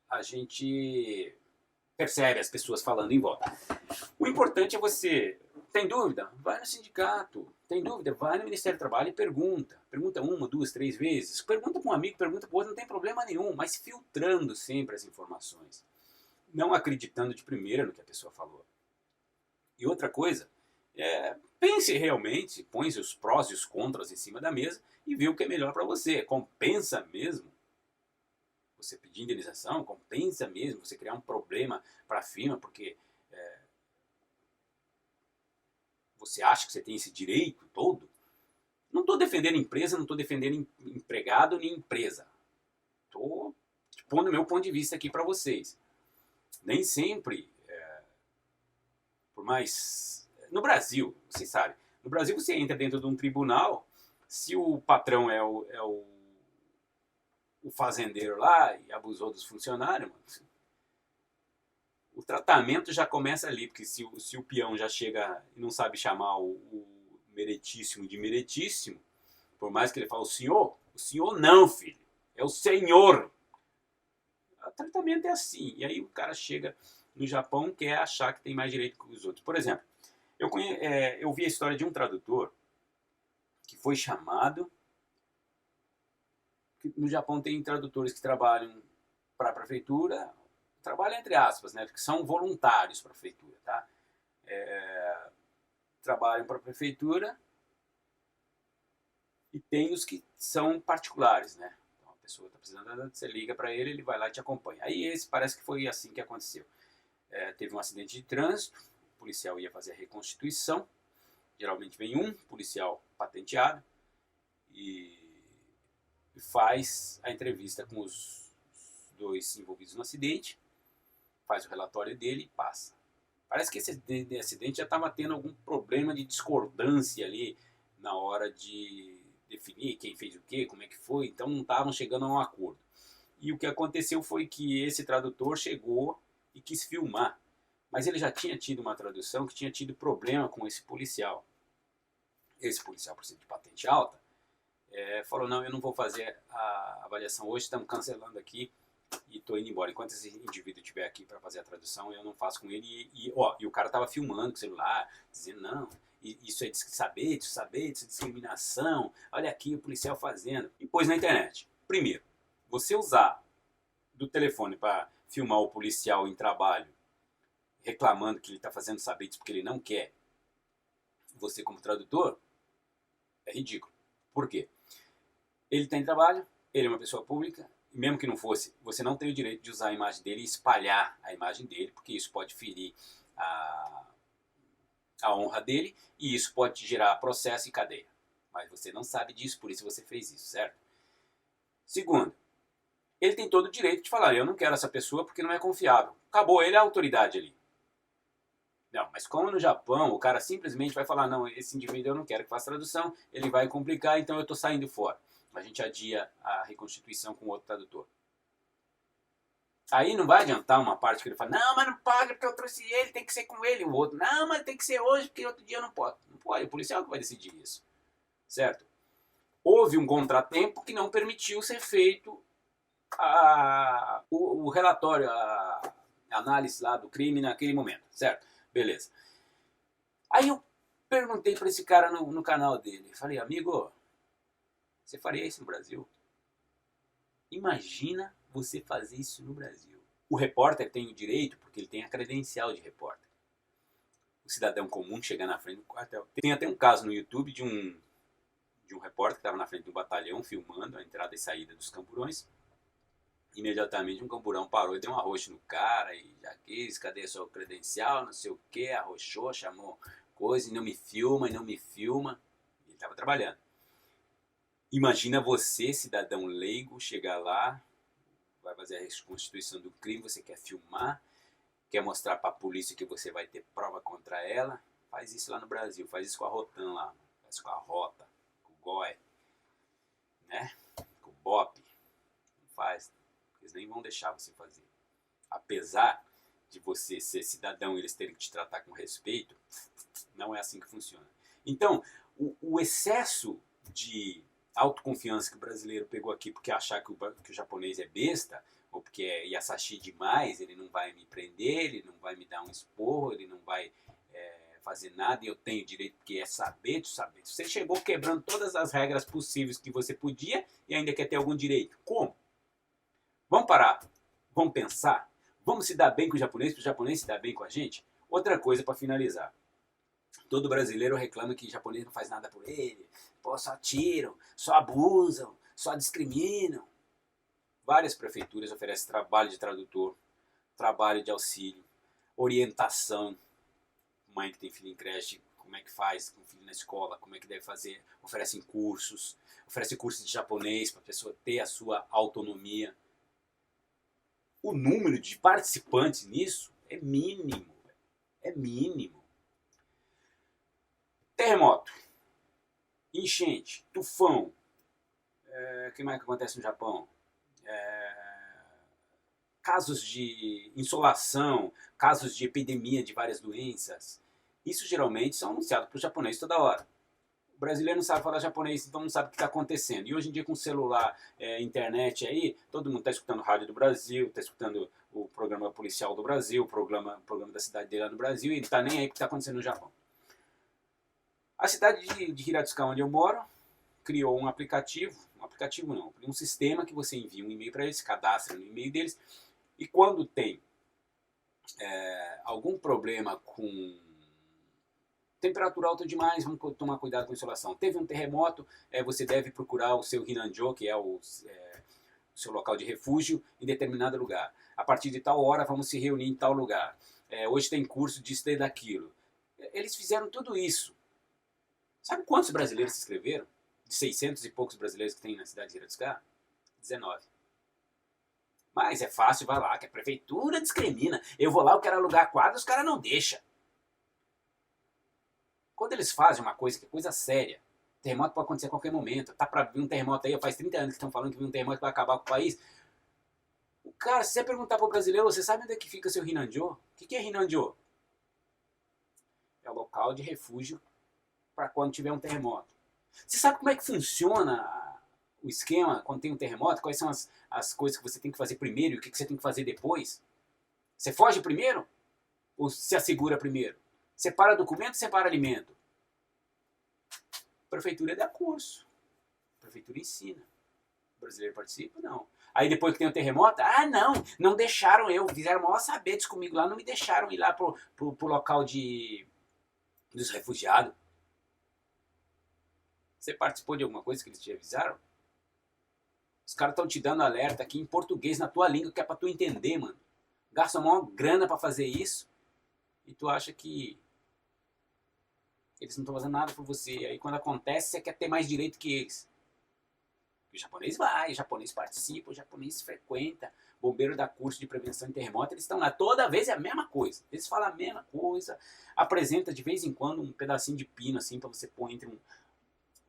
a gente percebe as pessoas falando em volta. O importante é você... Tem dúvida? Vai no sindicato. Tem dúvida? Vai no Ministério do Trabalho e pergunta. Pergunta 1, 2, 3 vezes. Pergunta para um amigo, pergunta para o outro, não tem problema nenhum. Mas filtrando sempre as informações. Não acreditando de primeira no que a pessoa falou. E outra coisa, pense realmente, põe os prós e os contras em cima da mesa e vê o que é melhor para você. Compensa mesmo você pedir indenização? Compensa mesmo você criar um problema para a firma porque... você acha que você tem esse direito todo? Não estou defendendo empresa, não estou defendendo empregado nem empresa. Estou pondo o meu ponto de vista aqui para vocês. Nem sempre, por mais... No Brasil, vocês sabem, no Brasil você entra dentro de um tribunal, se o patrão é o o fazendeiro lá e abusou dos funcionários, mano, o tratamento já começa ali, porque se o peão já chega e não sabe chamar o meritíssimo de meritíssimo, por mais que ele fale o senhor não, filho, é o senhor. O tratamento é assim, e aí o cara chega no Japão quer achar que tem mais direito que os outros. Por exemplo, eu vi a história de um tradutor que foi chamado. No Japão tem tradutores que trabalham para a prefeitura, trabalham entre aspas, né, que são voluntários para a prefeitura, tá? Trabalham para a prefeitura e tem os que são particulares, né? Então a pessoa está precisando, você liga para ele, ele vai lá e te acompanha. Aí esse parece que foi assim que aconteceu. Teve um acidente de trânsito, o policial ia fazer a reconstituição, geralmente vem um policial patenteado e faz a entrevista com os dois envolvidos no acidente, faz o relatório dele e passa. Parece que esse acidente já estava tendo algum problema de discordância ali na hora de definir quem fez o quê, como é que foi, então não estavam chegando a um acordo. E o que aconteceu foi que esse tradutor chegou e quis filmar, mas ele já tinha tido uma tradução que tinha tido problema com esse policial. Esse policial, por ser de patente alta, falou, não, eu não vou fazer a avaliação hoje, estamos cancelando aqui e estou indo embora. Enquanto esse indivíduo estiver aqui para fazer a tradução, eu não faço com ele. E o cara estava filmando com o celular, dizendo, não, isso é saber, isso é discriminação, olha aqui o policial fazendo. E pôs na internet. Primeiro, você usar do telefone para filmar o policial em trabalho, reclamando que ele está fazendo sabetes porque ele não quer, você como tradutor, é ridículo. Por quê? Ele tem trabalho, ele é uma pessoa pública, mesmo que não fosse, você não tem o direito de usar a imagem dele e espalhar a imagem dele, porque isso pode ferir a honra dele e isso pode te gerar processo e cadeia. Mas você não sabe disso, por isso você fez isso, certo? Segundo, ele tem todo o direito de falar, eu não quero essa pessoa porque não é confiável. Acabou, ele é a autoridade ali. Não, mas como no Japão, o cara simplesmente vai falar, não, esse indivíduo eu não quero que faça tradução, ele vai complicar, então eu estou saindo fora. A gente adia a reconstituição com outro tradutor. Aí não vai adiantar uma parte que ele fala, não, mas não paga porque eu trouxe ele, tem que ser com ele. O outro, não, mas tem que ser hoje porque outro dia eu não posso. Não pode, o policial que vai decidir isso. Certo? Houve um contratempo que não permitiu ser feito o relatório, a análise lá do crime naquele momento. Certo? Beleza. Aí eu perguntei para esse cara no canal dele. Falei, amigo, você faria isso no Brasil? Imagina você fazer isso no Brasil. O repórter tem o direito, porque ele tem a credencial de repórter. O cidadão comum chega na frente do quartel. Tem até um caso no YouTube de um repórter que estava na frente do batalhão filmando a entrada e saída dos camburões. Imediatamente um camburão parou e deu um arroxo no cara e já quis, cadê a sua credencial, não sei o que, arrochou, chamou coisa e não me filma, e não me filma. Ele estava trabalhando. Imagina você, cidadão leigo, chegar lá, vai fazer a reconstituição do crime, você quer filmar, quer mostrar para a polícia que você vai ter prova contra ela. Faz isso lá no Brasil, faz isso com a Rotan lá, faz isso com a Rota, com o GOE, né? Com o BOP. Não faz, eles nem vão deixar você fazer. Apesar de você ser cidadão e eles terem que te tratar com respeito, não é assim que funciona. Então, o excesso de autoconfiança que o brasileiro pegou aqui porque achar que o japonês é besta, ou porque é Yasashi demais, ele não vai me prender, ele não vai me dar um esporro, ele não vai fazer nada, e eu tenho direito porque é saber. Você chegou quebrando todas as regras possíveis que você podia e ainda quer ter algum direito. Como? Vamos parar, vamos pensar, vamos se dar bem com o japonês, para o japonês se dar bem com a gente? Outra coisa para finalizar. Todo brasileiro reclama que o japonês não faz nada por ele, pô, só tiram, só abusam, só discriminam. Várias prefeituras oferecem trabalho de tradutor, trabalho de auxílio, orientação. Mãe que tem filho em creche, como é que faz com filho na escola, como é que deve fazer. Oferecem cursos de japonês para a pessoa ter a sua autonomia. O número de participantes nisso é mínimo. É mínimo. Terremoto, enchente, tufão. O que mais que acontece no Japão? casos de insolação, casos de epidemia de várias doenças, isso geralmente são anunciados para o japonês toda hora. O brasileiro não sabe falar japonês, então não sabe o que está acontecendo. E hoje em dia com celular, internet aí, todo mundo está escutando rádio do Brasil, está escutando o programa policial do Brasil, o programa da cidade dele lá no Brasil, e não está nem aí o que está acontecendo no Japão. A cidade de Hiratsuka, onde eu moro, criou um sistema que você envia um e-mail para eles, se cadastra no e-mail deles, e quando tem algum problema com temperatura alta demais, vamos tomar cuidado com a insolação. Teve um terremoto, você deve procurar o seu Hinanjo, que é o seu local de refúgio, em determinado lugar. A partir de tal hora vamos se reunir em tal lugar. Hoje tem curso disso e daquilo. Eles fizeram tudo isso. Sabe quantos brasileiros se inscreveram? De 600 e poucos brasileiros que tem na cidade de Hiratsuka? 19. Mas é fácil, vai lá, que a prefeitura discrimina. Eu vou lá, eu quero alugar quadro, os caras não deixam. Quando eles fazem uma coisa que é coisa séria, terremoto pode acontecer a qualquer momento. Tá pra vir um terremoto aí, faz 30 anos que estão falando que um terremoto vai acabar com o país. O cara, se você perguntar pro brasileiro, você sabe onde é que fica seu Hinanjo? O que é Hinanjo? É o local de refúgio para quando tiver um terremoto. Você sabe como é que funciona o esquema quando tem um terremoto? Quais são as coisas que você tem que fazer primeiro e o que você tem que fazer depois? Você foge primeiro? Ou se assegura primeiro? Separa documento, separa alimento? A prefeitura dá curso. A prefeitura ensina. O brasileiro participa? Não. Aí depois que tem o terremoto, não deixaram eu, fizeram maior saberes comigo lá, não me deixaram ir lá pro local dos refugiados. Você participou de alguma coisa que eles te avisaram? Os caras estão te dando alerta aqui em português, na tua língua, que é pra tu entender, mano. Gasta uma grana pra fazer isso. E tu acha que eles não estão fazendo nada por você. Aí quando acontece, você quer ter mais direito que eles. O japonês vai, o japonês participa, o japonês frequenta. Bombeiro dá curso de prevenção de terremoto, eles estão lá. Toda vez é a mesma coisa. Eles falam a mesma coisa. Apresenta de vez em quando um pedacinho de pino assim pra você pôr entre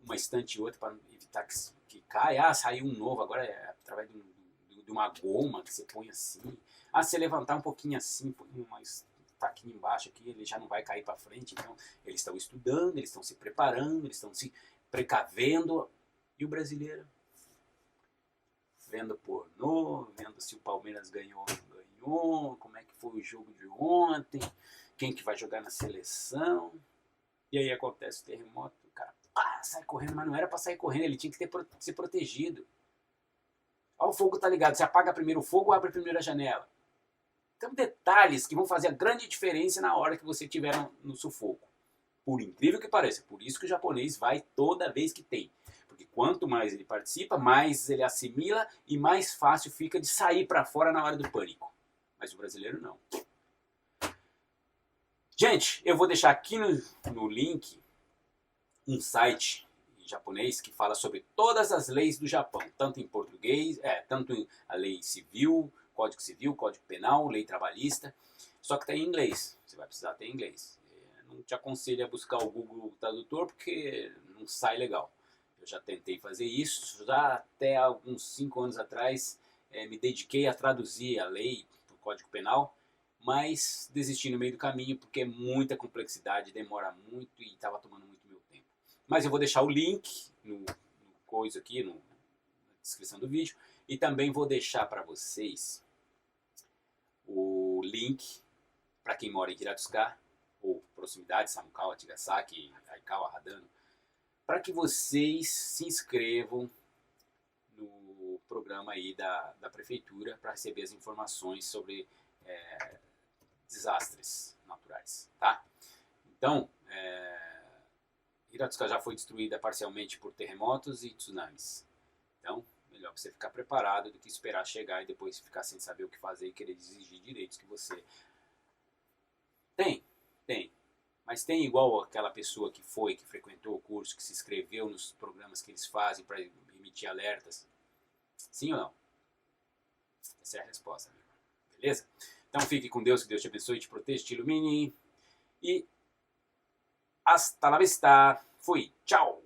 uma estante e outra para evitar que caia. Saiu um novo, agora é através de uma goma que você põe assim. Se você levantar um pouquinho assim, põe uma taquinha embaixo aqui, ele já não vai cair para frente. Então, eles estão estudando, eles estão se preparando, eles estão se precavendo. E o brasileiro? Vendo pornô, vendo se o Palmeiras ganhou ou não ganhou, como é que foi o jogo de ontem, quem que vai jogar na seleção. E aí acontece o terremoto, o cara sai correndo, mas não era para sair correndo, ele tinha que ser protegido. Olha, o fogo tá ligado, você apaga primeiro o fogo ou abre primeiro a janela. Então detalhes que vão fazer a grande diferença na hora que você estiver no sufoco. Por incrível que pareça, por isso que o japonês vai toda vez que tem. Porque quanto mais ele participa, mais ele assimila e mais fácil fica de sair para fora na hora do pânico. Mas o brasileiro não. Gente, eu vou deixar aqui no link um site em japonês que fala sobre todas as leis do Japão, tanto em português, tanto a lei civil, código penal, lei trabalhista, só que está em inglês, você vai precisar ter inglês. Não te aconselho a buscar o Google Tradutor porque não sai legal. Eu já tentei fazer isso, já até alguns 5 anos atrás me dediquei a traduzir a lei do Código Penal, mas desisti no meio do caminho porque é muita complexidade, demora muito e estava tomando muito meu tempo. Mas eu vou deixar o link no coisa aqui, na descrição do vídeo, e também vou deixar para vocês o link para quem mora em Hiratsuka, ou proximidade, Samukawa, Chigasaki, Aikawa, Hadano, para que vocês se inscrevam no programa aí da prefeitura para receber as informações sobre desastres naturais, tá? Então, Hiratsuka já foi destruída parcialmente por terremotos e tsunamis. Então, melhor você ficar preparado do que esperar chegar e depois ficar sem saber o que fazer e querer exigir direitos que você tem. Mas tem igual aquela pessoa que frequentou o curso, que se inscreveu nos programas que eles fazem para emitir alertas? Sim ou não? Essa é a resposta, meu irmão. Beleza? Então fique com Deus, que Deus te abençoe, te proteja, te ilumine. E hasta la vista. Fui. Tchau.